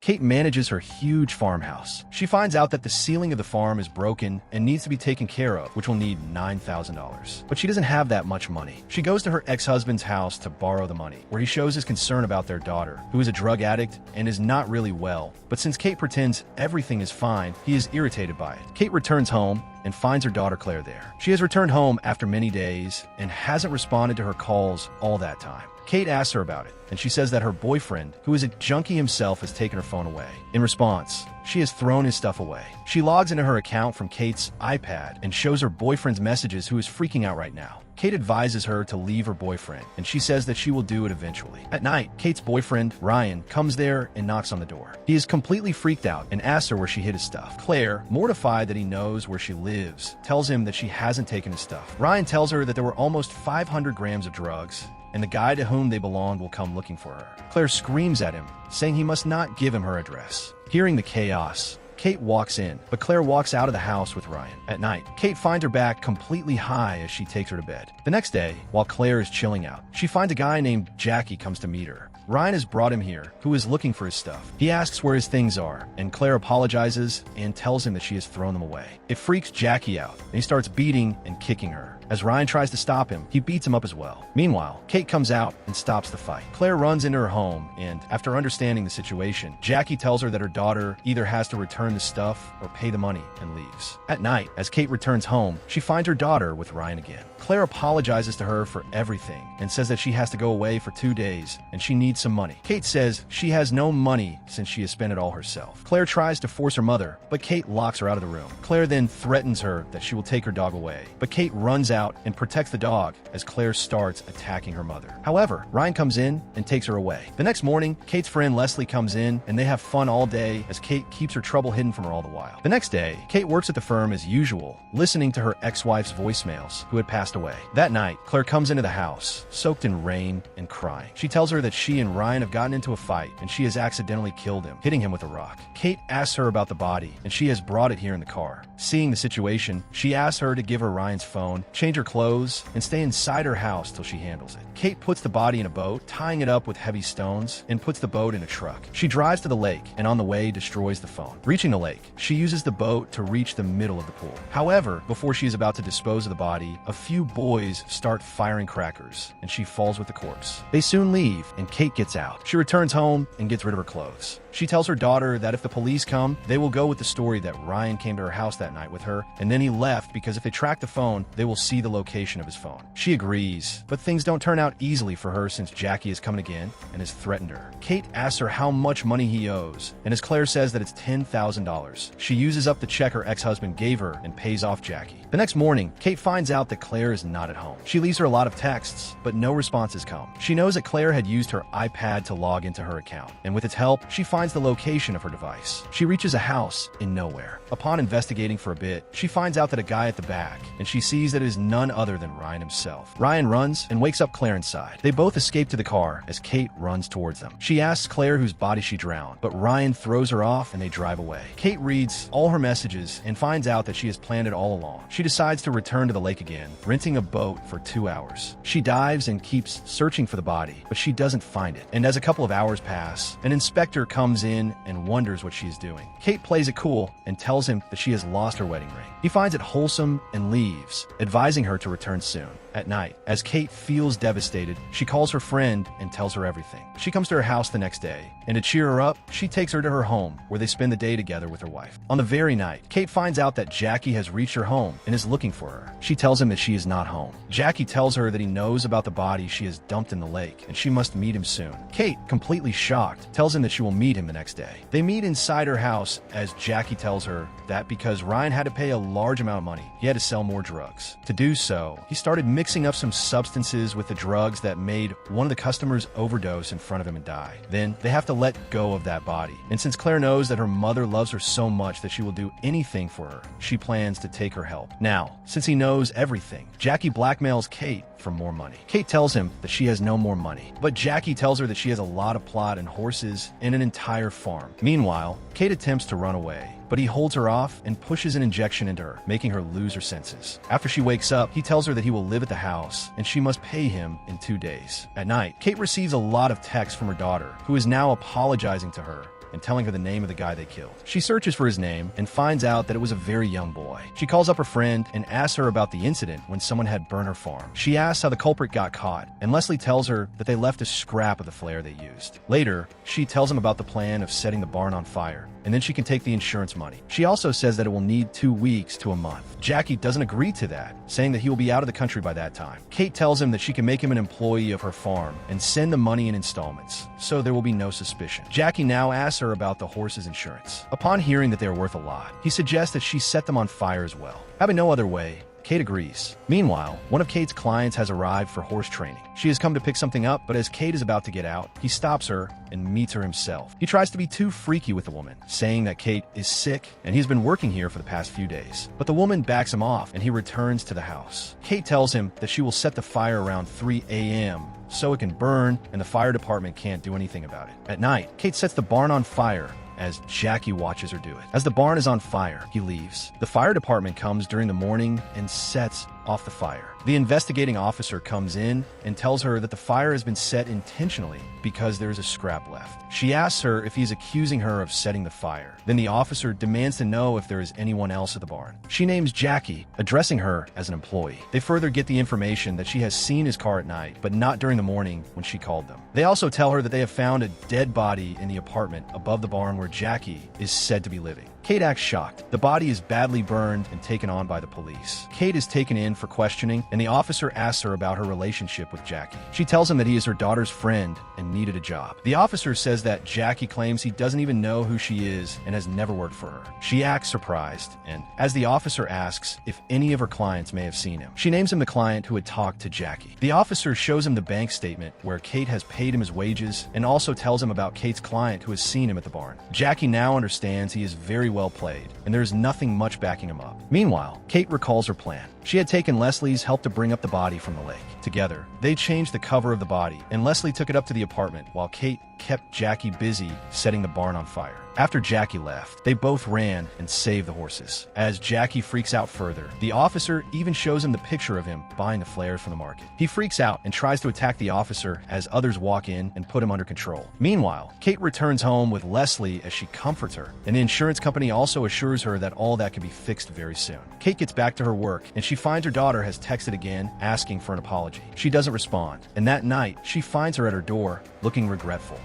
Kate manages her huge farmhouse. She finds out that the ceiling of the farm is broken and needs to be taken care of, which will need $9,000. But she doesn't have that much money. She goes to her ex-husband's house to borrow the money, where he shows his concern about their daughter, who is a drug addict and is not really well. But since Kate pretends everything is fine, he is irritated by it. Kate returns home and finds her daughter Claire there. She has returned home after many days and hasn't responded to her calls all that time. Kate asks her about it, and she says that her boyfriend, who is a junkie himself, has taken her phone away. In response, she has thrown his stuff away. She logs into her account from Kate's iPad and shows her boyfriend's messages, who is freaking out right now. Kate advises her to leave her boyfriend, and she says that she will do it eventually. At night, Kate's boyfriend, Ryan, comes there and knocks on the door. He is completely freaked out and asks her where she hid his stuff. Claire, mortified that he knows where she lives, tells him that she hasn't taken his stuff. Ryan tells her that there were almost 500 grams of drugs, and the guy to whom they belonged will come looking for her. Claire screams at him, saying he must not give him her address. Hearing the chaos, Kate walks in, but Claire walks out of the house with Ryan. At night, Kate finds her back completely high as she takes her to bed. The next day, while Claire is chilling out, she finds a guy named Jackie comes to meet her. Ryan has brought him here, who is looking for his stuff. He asks where his things are, and Claire apologizes and tells him that she has thrown them away. It freaks Jackie out, and he starts beating and kicking her. As Ryan tries to stop him, he beats him up as well. Meanwhile, Kate comes out and stops the fight. Claire runs into her home, and after understanding the situation, Jackie tells her that her daughter either has to return the stuff or pay the money and leaves. At night, as Kate returns home, she finds her daughter with Ryan again. Claire apologizes to her for everything and says that she has to go away for 2 days and she needs some money. Kate says she has no money since she has spent it all herself. Claire tries to force her mother, but Kate locks her out of the room. Claire then threatens her that she will take her dog away, but Kate runs out and protects the dog as Claire starts attacking her mother. However, Ryan comes in and takes her away. The next morning, Kate's friend Leslie comes in and they have fun all day as Kate keeps her trouble hidden from her all the while. The next day, Kate works at the firm as usual, listening to her ex-wife's voicemails, who had passed away. That night, Claire comes into the house, soaked in rain and crying. She tells her that she and Ryan have gotten into a fight and she has accidentally killed him, hitting him with a rock. Kate asks her about the body and she has brought it here in the car. Seeing the situation, she asks her to give her Ryan's phone, change her clothes, and stay inside her house till she handles it. Kate puts the body in a boat, tying it up with heavy stones, and puts the boat in a truck. She drives to the lake and on the way destroys the phone. Reaching the lake, she uses the boat to reach the middle of the pool. However, before she is about to dispose of the body, a few boys start firing crackers and she falls with the corpse. They soon leave and Kate gets out. She returns home and gets rid of her clothes. She tells her daughter that if the police come, they will go with the story that Ryan came to her house that night with her, and then he left because if they track the phone, they will see the location of his phone. She agrees, but things don't turn out easily for her since Jackie is coming again and has threatened her. Kate asks her how much money he owes, and as Claire says that it's $10,000, she uses up the check her ex-husband gave her and pays off Jackie. The next morning, Kate finds out that Claire is not at home. She leaves her a lot of texts, but no responses come. She knows that Claire had used her iPad to log into her account, and with its help, she finds the location of her device. She reaches a house in nowhere. Upon investigating for a bit, she finds out that a guy at the back, and she sees that it is none other than Ryan himself. Ryan runs and wakes up Claire inside. They both escape to the car as Kate runs towards them. She asks Claire whose body she drowned, but Ryan throws her off and they drive away. Kate reads all her messages and finds out that she has planned it all along. She decides to return to the lake again, renting a boat for 2 hours. She dives and keeps searching for the body, but she doesn't find it. And as a couple of hours pass, an inspector comes in and wonders what she is doing. Kate plays it cool and tells him that she has lost her wedding ring. He finds it wholesome and leaves, advising her to return soon. At night, as Kate feels devastated, she calls her friend and tells her everything. She comes to her house the next day, and to cheer her up, she takes her to her home, where they spend the day together with her wife. On the very night, Kate finds out that Jackie has reached her home and is looking for her. She tells him that she is not home. Jackie tells her that he knows about the body she has dumped in the lake, and she must meet him soon. Kate, completely shocked, tells him that she will meet him the next day. They meet inside her house as Jackie tells her that because Ryan had to pay a large amount of money, he had to sell more drugs. To do so, he started mixing up some substances with the drugs that made one of the customers overdose in front of him and die. Then they have to let go of that body. And since Claire knows that her mother loves her so much that she will do anything for her, she plans to take her help. Now, since he knows everything, Jackie blackmails Kate for more money. Kate tells him that she has no more money, but Jackie tells her that she has a lot of plot and horses and an entire farm. Meanwhile, Kate attempts to run away, but he holds her off and pushes an injection into her, making her lose her senses. After she wakes up, he tells her that he will live at the house and she must pay him in 2 days. At night, Kate receives a lot of texts from her daughter, who is now apologizing to her and telling her the name of the guy they killed. She searches for his name and finds out that it was a very young boy. She calls up her friend and asks her about the incident when someone had burned her farm. She asks how the culprit got caught, and Leslie tells her that they left a scrap of the flare they used. Later, she tells him about the plan of setting the barn on fire, and then she can take the insurance money. She also says that it will need 2 weeks to a month. Jackie doesn't agree to that, saying that he will be out of the country by that time. Kate tells him that she can make him an employee of her farm and send the money in installments, so there will be no suspicion. Jackie now asks her about the horse's insurance. Upon hearing that they are worth a lot, he suggests that she set them on fire as well. Having no other way, Kate agrees. Meanwhile, one of Kate's clients has arrived for horse training. She has come to pick something up, but as Kate is about to get out, he stops her and meets her himself. He tries to be too freaky with the woman, saying that Kate is sick and he's been working here for the past few days. But the woman backs him off and he returns to the house. Kate tells him that she will set the fire around 3 a.m. so it can burn and the fire department can't do anything about it. At night, Kate sets the barn on fire as Jackie watches her do it. As the barn is on fire, he leaves. The fire department comes during the morning and sets off the fire. The investigating officer comes in and tells her that the fire has been set intentionally because there is a scrap left. She asks her if he's accusing her of setting the fire. Then the officer demands to know if there is anyone else at the barn. She names Jackie, addressing her as an employee. They further get the information that she has seen his car at night, but not during the morning when she called them. They also tell her that they have found a dead body in the apartment above the barn where Jackie is said to be living. Kate acts shocked. The body is badly burned and taken on by the police. Kate is taken in for questioning, and the officer asks her about her relationship with Jackie. She tells him that he is her daughter's friend and needed a job. The officer says that Jackie claims he doesn't even know who she is and has never worked for her. She acts surprised, and as the officer asks if any of her clients may have seen him, she names him the client who had talked to Jackie. The officer shows him the bank statement where Kate has paid him his wages and also tells him about Kate's client who has seen him at the barn. Jackie now understands he is very well played, and there is nothing much backing him up. Meanwhile, Kate recalls her plan. She had taken Leslie's help to bring up the body from the lake. Together, they changed the cover of the body, and Leslie took it up to the apartment while Kate kept Jackie busy setting the barn on fire. After Jackie left, they both ran and saved the horses. As Jackie freaks out further, the officer even shows him the picture of him buying the flares from the market. He freaks out and tries to attack the officer as others walk in and put him under control. Meanwhile, Kate returns home with Leslie as she comforts her, and the insurance company also assures her that all that can be fixed very soon. Kate gets back to her work, and she finds her daughter has texted again asking for an apology. She doesn't respond, and that night, she finds her at her door looking regretful.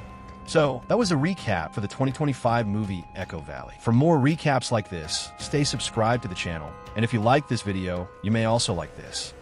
So, that was a recap for the 2025 movie Echo Valley. For more recaps like this, stay subscribed to the channel, and if you like this video, you may also like this.